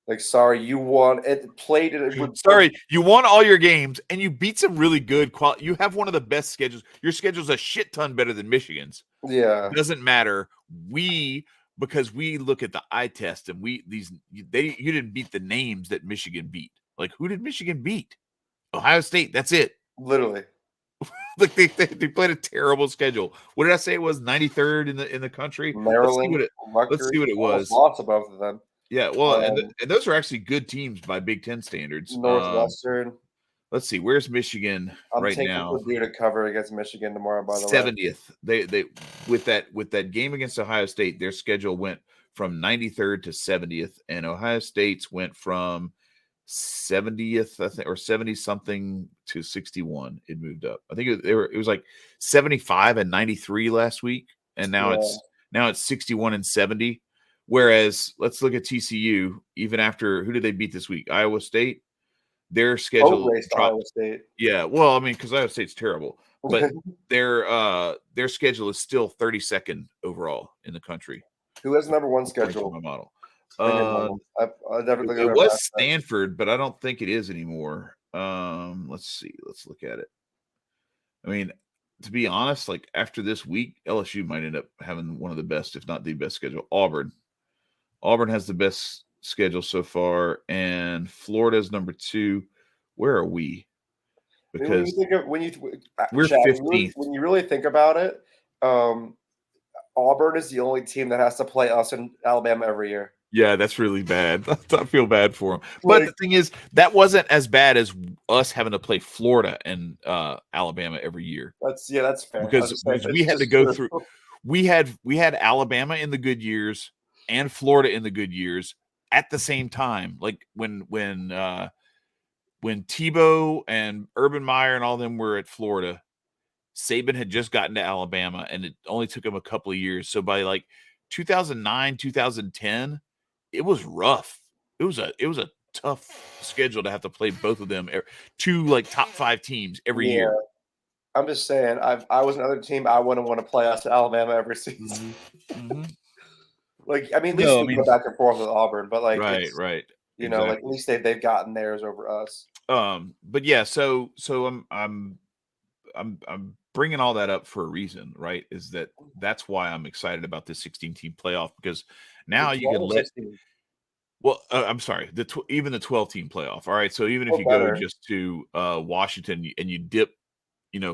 Like, sorry, you won. It played it. Sorry, you won all your games and you beat some really good quality. You have one of the best schedules. Your schedule's a shit ton better than Michigan's. Yeah. Doesn't matter. Because we look at the eye test and you didn't beat the names that Michigan beat. Like, who did Michigan beat? Ohio State. That's it. Literally. Like they played a terrible schedule. What did I say? It was 93rd in the country. Maryland. Let's see what it was. Lots of both of them. Yeah, well, and those are actually good teams by Big Ten standards. Northwestern. Let's see, where's Michigan right now? I'm taking Purdue to cover against Michigan tomorrow. By the 70th. They with that game against Ohio State, their schedule went from 93rd to 70th, and Ohio State's went from 70th, I think, or 70 something to 61. It moved up. I think it was like 75 and 93 last week, and now it's 61 and 70. Whereas let's look at TCU. Even after, who did they beat this week? Iowa State. Their schedule Iowa State. Yeah, well, I mean, because Iowa State's terrible, but their schedule is still 32nd overall in the country. Who has the number one schedule? My model. It was Stanford, but I don't think it is anymore. Let's see. Let's look at it. I mean, to be honest, like after this week, LSU might end up having one of the best, if not the best schedule. Auburn has the best schedule so far, and Florida's number 2. Where are we? Because we're 15th. When you really think about it, Auburn is the only team that has to play us in Alabama every year. Yeah, that's really bad. I feel bad for them. But the thing is, that wasn't as bad as us having to play Florida and Alabama every year. That's fair. Because we had to go through. We had Alabama in the good years and Florida in the good years at the same time. Like when Tebow and Urban Meyer and all them were at Florida, Saban had just gotten to Alabama, and it only took him a couple of years. So by like 2009, 2010, it was rough. It was a tough schedule to have to play both of them, 2 like top 5 teams every year. I'm just saying, I was another team. I wouldn't want to play us at Alabama every season. Mm-hmm. Like, I mean, at least we go back and forth with Auburn, but like, right. You know, like at least they've gotten theirs over us. But yeah, so I'm bringing all that up for a reason, right? Is that's why I'm excited about this 16-team playoff, because now you can let. 16. Well, I'm sorry, even the 12-team playoff. All right, so even if you go just to Washington and you dip,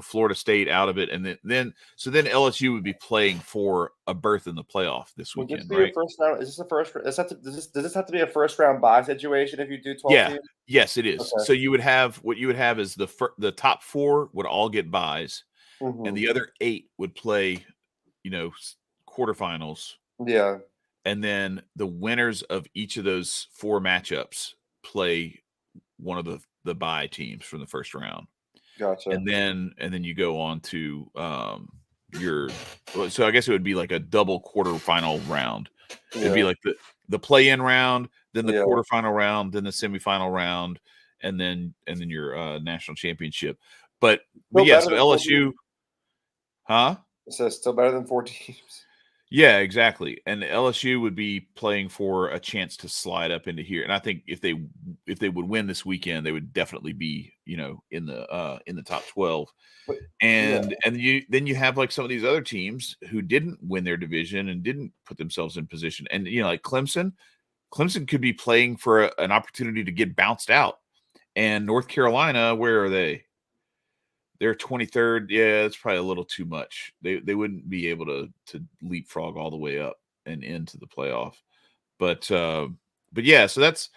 Florida State out of it, and then LSU would be playing for a berth in the playoff this weekend, right? First round? Is this the first? Does this have to be a first round bye situation if you do 12 teams? Yes, it is. Okay. So what you would have is the top 4 would all get byes, and the other 8 would play, quarterfinals. Yeah, and then the winners of each of those 4 matchups play one of the bye teams from the first round. Gotcha. And then you go on to so I guess it would be like a double quarterfinal round. Yeah. It'd be like the play-in round, then the quarterfinal round, then the semifinal round, and then your national championship. But yeah, so LSU, So it's still better than 4 teams. Yeah, exactly. And LSU would be playing for a chance to slide up into here. And I think if they would win this weekend, they would definitely be, in the top 12. And then you have like some of these other teams who didn't win their division and didn't put themselves in position. And like Clemson could be playing for an opportunity to get bounced out. And North Carolina, where are they? They're 23rd. Yeah, it's probably a little too much. They wouldn't be able to leapfrog all the way up and into the playoff. But yeah, so that's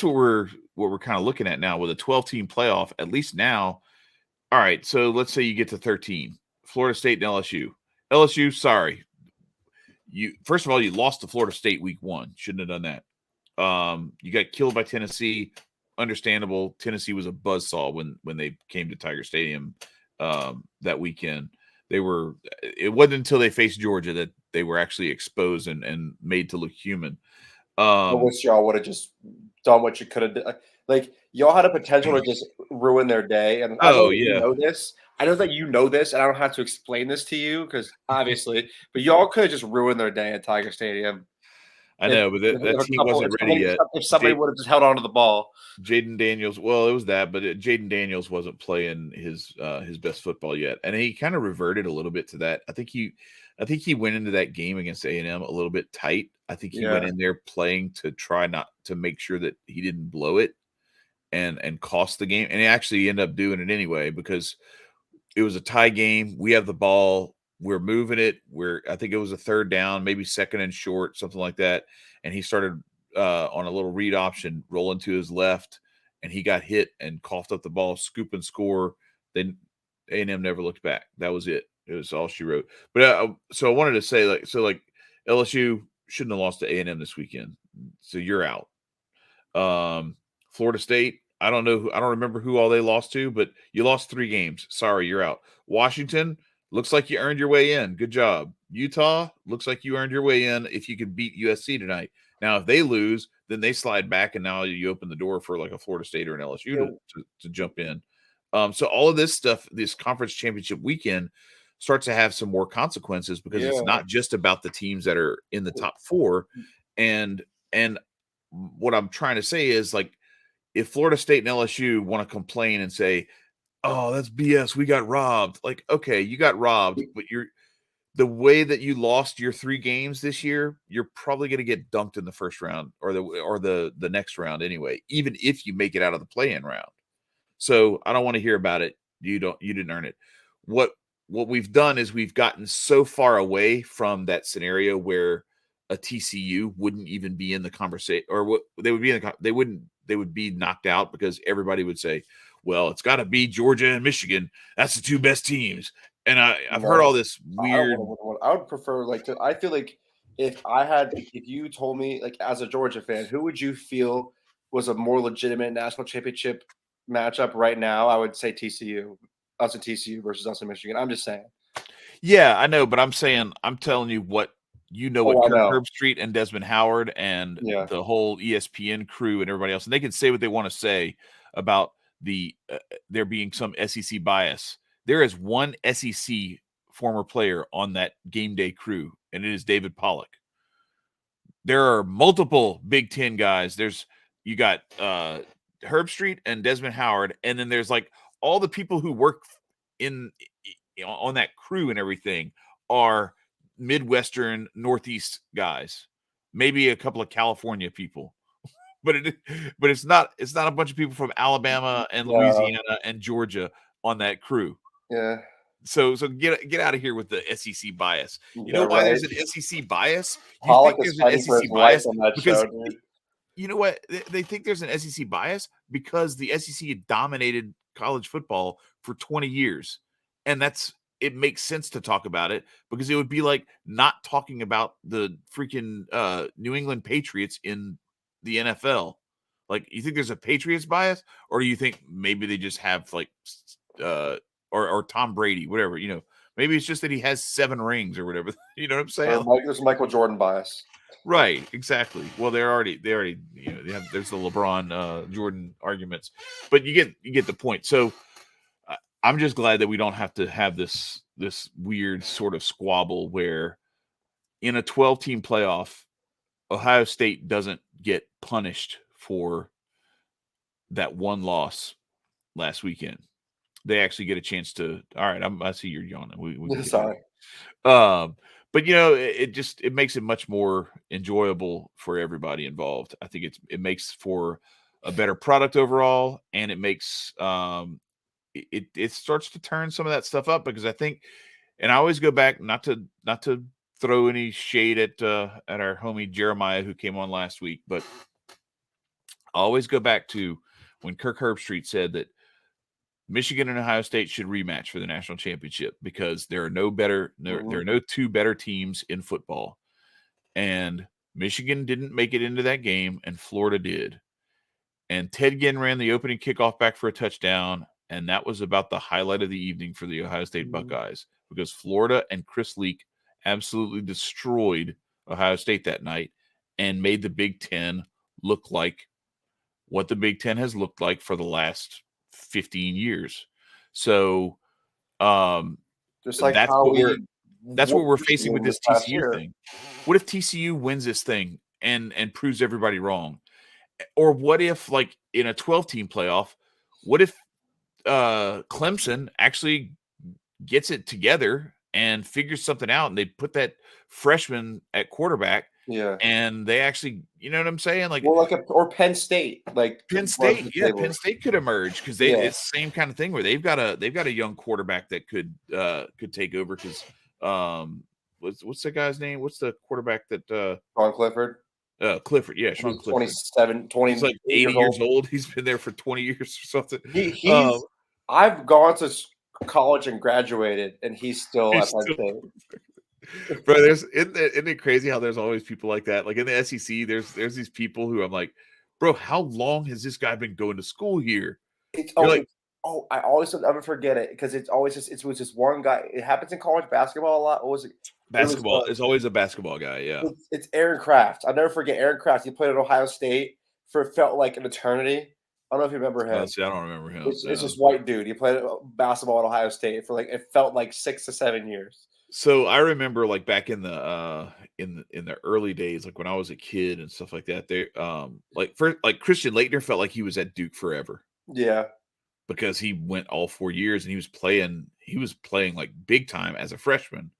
what we're kind of looking at now with a 12-team playoff. At least now, all right. So let's say you get to 13, Florida State and LSU. LSU, sorry, first of all, you lost to Florida State week 1. Shouldn't have done that. You got killed by Tennessee. Understandable. Tennessee was a buzzsaw when they came to Tiger Stadium that weekend. It wasn't until they faced Georgia that they were actually exposed and made to look human. I wish y'all would have just done what you could have done. Like y'all had a potential to just ruin their day, and I know Oh that you yeah, know this. I know that you know this, and I don't have to explain this to you because obviously, but y'all could have just ruined their day at Tiger Stadium I if know, but that team wasn't ready yet. if somebody would have just held on to the ball. Jaden Daniels, well, it was that, but Jaden Daniels wasn't playing his best football yet, and he kind of reverted a little bit to that. I think he went into that game against A&M a little bit tight. I think he went Yeah, in there playing to try not to make sure that he didn't blow it and cost the game, and he actually ended up doing it anyway because it was a tie game. We have the ball. We're moving it. I think it was a third down, maybe second and short, something like that. And he started on a little read option, rolling to his left, and he got hit and coughed up the ball, scoop and score. Then A&M never looked back. That was it. It was all she wrote. But so I wanted to say, like LSU shouldn't have lost to A&M this weekend. So you're out. Florida State, I don't know I don't remember who all they lost to, but you lost 3 games. Sorry, you're out. Washington, looks like you earned your way in. Good job. Utah, looks like you earned your way in if you could beat USC tonight. Now, if they lose, then they slide back, and now you open the door for like a Florida State or an LSU yeah, to jump in. So all of this stuff, this conference championship weekend, starts to have some more consequences because it's yeah. not just about the teams that are in the top 4. And what I'm trying to say is, like, if Florida State and LSU want to complain and say, "Oh, that's BS, we got robbed." Like, okay, you got robbed, but the way that you lost your 3 games this year, you're probably going to get dunked in the first round or the next round anyway, even if you make it out of the play-in round. So, I don't want to hear about it. You didn't earn it. What what we've done is we've gotten so far away from that scenario where a TCU wouldn't even be in the conversation, or what they would be in the they would be knocked out because everybody would say, "Well, it's got to be Georgia and Michigan. That's the 2 best teams." And I've heard all No, this I don't weird. want to win one. I would prefer like to. I feel like if you told me like as a Georgia fan, who would you feel was a more legitimate national championship matchup right now? I would say TCU, us and TCU versus us and Michigan. I'm just saying. Yeah, I know, but I'm telling you what what Oh, I Kirk know. Herbstreit and Desmond Howard and Yeah. the whole ESPN crew and everybody else, and they can say what they want to say about there being some SEC bias. There is one SEC former player on that game day crew, and it is David Pollock. There are multiple Big Ten guys. You got Herbstreit and Desmond Howard, and then there's like all the people who work in on that crew and everything are Midwestern Northeast guys, maybe a couple of California people, but it's not a bunch of people from Alabama and Yeah. Louisiana and Georgia on that crew. Yeah. So get out of here with the SEC bias. You Yeah. know why Right. there's an SEC bias? You think Pollock is there's an fighting for his SEC life bias on that because show, dude. you know what? They think there's an SEC bias because the SEC dominated college football for 20 years. And it makes sense to talk about it because it would be like not talking about the freaking New England Patriots in the NFL. Like, you think there's a Patriots bias, or do you think maybe they just have like uh or Tom Brady, whatever, maybe it's just that he has 7 rings or whatever. You know what I'm Or saying? There's Michael Jordan bias. Right, exactly. Well, they already, there's the LeBron Jordan arguments, but you get the point. So I'm just glad that we don't have to have this weird sort of squabble where in a 12 team playoff, Ohio State doesn't get punished for that one loss last weekend. They actually get a chance to. All right, I see you're yawning. We can get out of Sorry. here. But it makes it much more enjoyable for everybody involved. I think it makes for a better product overall, and it makes it starts to turn some of that stuff up because I think, and I always go back not to throw any shade at our homie Jeremiah who came on last week, but I always go back to when Kirk Herbstreit said that Michigan and Ohio State should rematch for the national championship because there are there are no 2 better teams in football. And Michigan didn't make it into that game, and Florida did. And Ted Ginn ran the opening kickoff back for a touchdown, and that was about the highlight of the evening for the Ohio State Buckeyes because Florida and Chris Leak absolutely destroyed Ohio State that night and made the Big Ten look like what the Big Ten has looked like for the last 15 years. So Just like that's how what we we're facing with this this past TCU year. thing. What if TCU wins this thing and proves everybody wrong? Or what if, like, in a 12-team playoff, what if Clemson actually gets it together and figures something out, and they put that freshman at quarterback, Yeah. and they actually, you know what I'm saying? Like, Well, or Penn State, like Penn runs State, the yeah, table. Penn State could emerge because Yeah. it's the same kind of thing where they've got a young quarterback that could take over because what's the guy's name? What's the quarterback that Sean Clifford. Clifford, yeah, Sean He's Clifford. 27, 28 He's like 80 years old. He's been there for 20 years or something. I've gone to college and graduated, and he's still at He's Penn still- State. Bro, isn't it crazy how there's always people like that? Like in the SEC, there's these people who I'm like, bro, how long has this guy been going to school here? I always will never forget it because it's always it was just one guy. It happens in college basketball a lot. What was it? Basketball is always a basketball guy. Yeah, it's Aaron Kraft. I'll never forget Aaron Kraft. He played at Ohio State for it felt like an eternity. I don't know if you remember him. see, I don't remember him. It's this white dude. He played basketball at Ohio State for like it felt like 6 to 7 years. So I remember, like, back in the in the early days, like when I was a kid and stuff like that. They like Christian Laettner felt like he was at Duke forever. Yeah, because he went all 4 years and he was playing like big time as a freshman.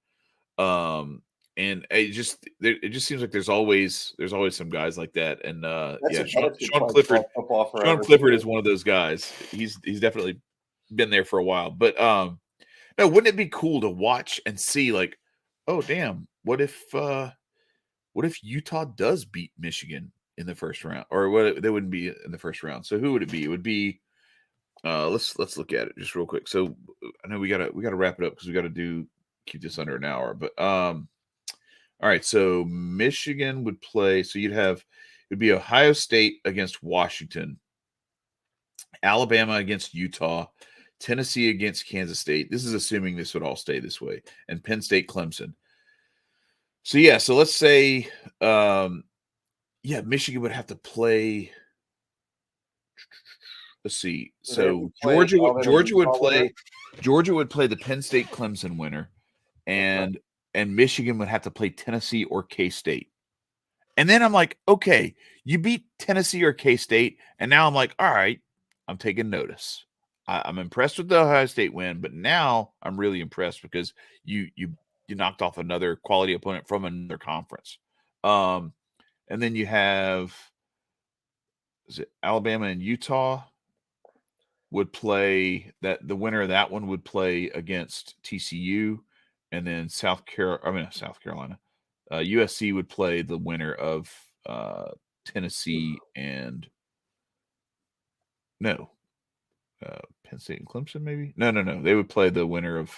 And it just seems like there's always some guys like that. And Sean Clifford is one of those guys. He's definitely been there for a while. But no, wouldn't it be cool to watch and see, like, oh damn, what if Utah does beat Michigan in the first round? Or what, they wouldn't be in the first round. So who would it be? It would be let's look at it just real quick. So I know we gotta wrap it up because we gotta keep this under an hour. But all right, so Michigan would play. So it'd be Ohio State against Washington, Alabama against Utah, Tennessee against Kansas State. This is assuming this would all stay this way, and Penn State, Clemson. So yeah, so let's say Michigan would have to play. Let's see. So Georgia would play the Penn State Clemson winner, and Michigan would have to play Tennessee or K-State. And then I'm like, okay, you beat Tennessee or K-State, and now I'm like, all right, I'm taking notice. I'm impressed with the Ohio State win, but now I'm really impressed because you knocked off another quality opponent from another conference. And then you have, is it Alabama and Utah would play that the winner of that one would play against TCU, and then South Carolina, USC would play the winner of Tennessee and Penn State and Clemson, maybe no, they would play the winner of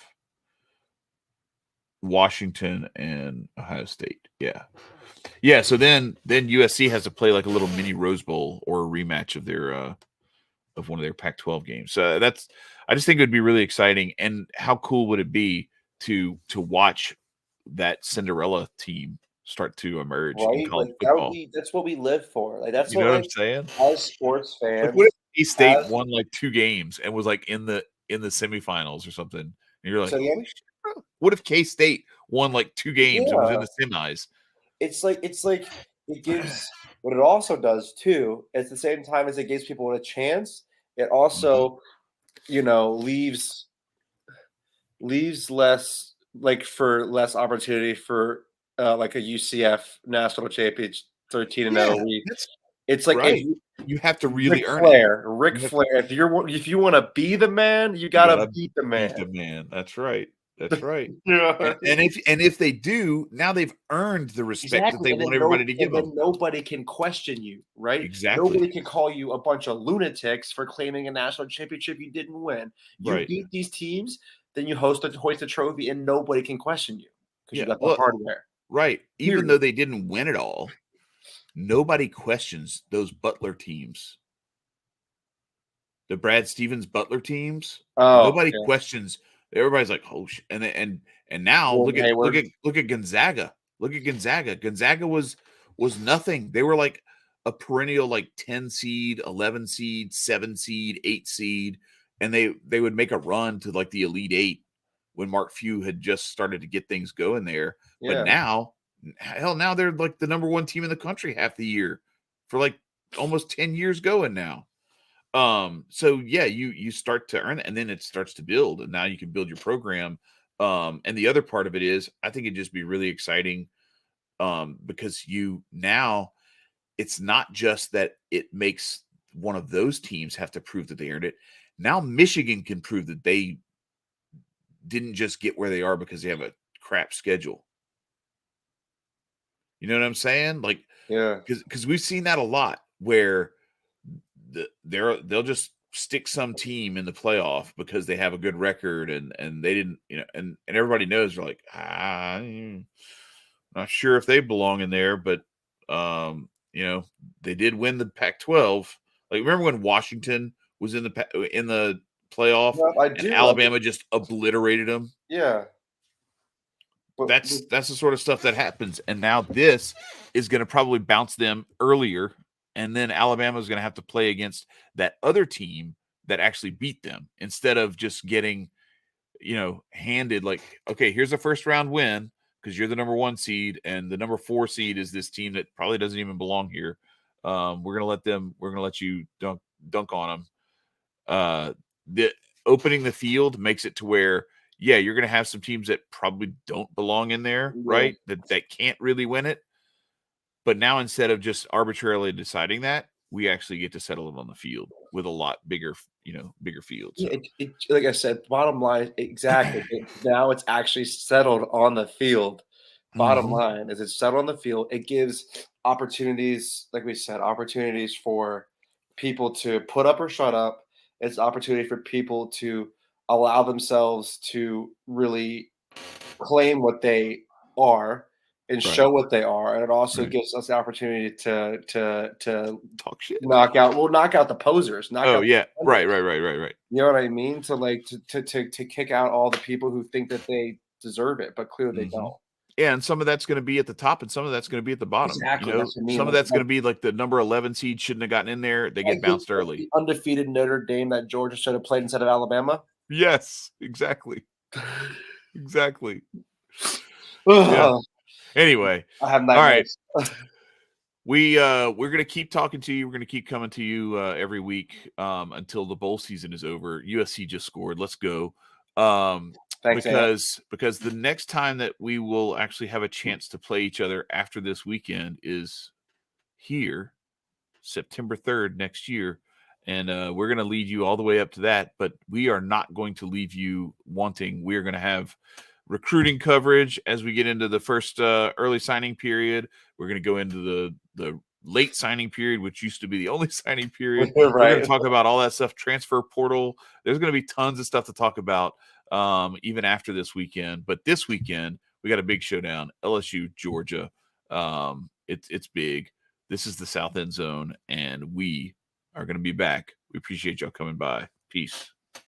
Washington and Ohio State. Yeah. So then USC has to play like a little mini Rose Bowl or a rematch of their of one of their Pac-12 games. So I just think it would be really exciting. And how cool would it be to watch that Cinderella team start to emerge in college football? That's what we live for. Like that's you know what I'm saying? As sports fans, like, what if K-State won like 2 games and was like in the semifinals or something? And you're like, what if K-State won like 2 games and was in the semis? It's like it gives what it also does too. At the same time as it gives people a chance, it also leaves less less opportunity for like a UCF national championship 13-0. It's like you have to really earn it. Ric Flair. If you want to be the man, you gotta beat the man. Beat the man. That's right. Yeah. And if they do, now they've earned the respect that they want everybody to give them. Nobody can question you, right? Exactly. Nobody can call you a bunch of lunatics for claiming a national championship you didn't win. You beat these teams, then you hoist a trophy, and nobody can question you because you got the hardware. Right. Even though they didn't win it all, nobody questions those Butler teams. The Brad Stevens Butler teams. Nobody questions. Everybody's like, oh, and now look at Gonzaga. Look at Gonzaga. Gonzaga was nothing. They were like a perennial like 10 seed, 11 seed, 7 seed, 8 seed, and they would make a run to like the Elite Eight when Mark Few had just started to get things going there. But Yeah. now, hell, now they're like the number one team in the country half the year for like almost 10 years going now. So yeah, you start to earn it, and then it starts to build, and now you can build your program. And the other part of it is, I think it'd just be really exciting, because now it's not just that it makes one of those teams have to prove that they earned it. Now Michigan can prove that they didn't just get where they are because they have a crap schedule. You know what I'm saying? Like, Yeah. because we've seen that a lot where they'll just stick some team in the playoff because they have a good record and they didn't, and everybody knows they're like, I'm not sure if they belong in there, but they did win the Pac-12. Like, remember when Washington was in the playoff I and do. Alabama just obliterated them? Yeah. But That's the sort of stuff that happens. And now this is going to probably bounce them earlier, and then Alabama is going to have to play against that other team that actually beat them instead of just getting, handed like, okay, here's a first round win because you're the number 1 seed, and the number 4 seed is this team that probably doesn't even belong here. We're going to let you dunk on them. The opening the field makes it to where, yeah, you're going to have some teams that probably don't belong in there, right? That can't really win it. But now, instead of just arbitrarily deciding that, we actually get to settle it on the field with a lot bigger field. So. Yeah, like I said, bottom line, exactly. Now it's actually settled on the field. Bottom line is it's settled on the field. It gives opportunities, like we said, opportunities for people to put up or shut up. It's opportunity for people to allow themselves to really claim what they are and Right. show what they are. And it also Right. gives us the opportunity to Talk shit. knock out the posers. Oh, yeah. Right. You know what I mean? To kick out all the people who think that they deserve it, but clearly they don't. Yeah, and some of that's going to be at the top, and some of that's going to be at the bottom. Exactly, that's what I mean. Some of that's going to be like the number 11 seed shouldn't have gotten in there; they get bounced early. The undefeated Notre Dame that Georgia should have played instead of Alabama. Yes, exactly, exactly. Yeah. Anyway, I have nightmares. All right. We're gonna keep talking to you. We're gonna keep coming to you every week until the bowl season is over. USC just scored. Let's go. Thanks, because the next time that we will actually have a chance to play each other after this weekend is here, September 3rd next year. And we're going to lead you all the way up to that, but we are not going to leave you wanting. We're going to have recruiting coverage as we get into the first early signing period. We're going to go into the late signing period, which used to be the only signing period. Right. We're going to talk about all that stuff, transfer portal. There's going to be tons of stuff to talk about even after this weekend. But this weekend, we got a big showdown, LSU, Georgia. It's big. This is the South End Zone, and we are going to be back. We appreciate y'all coming by. Peace.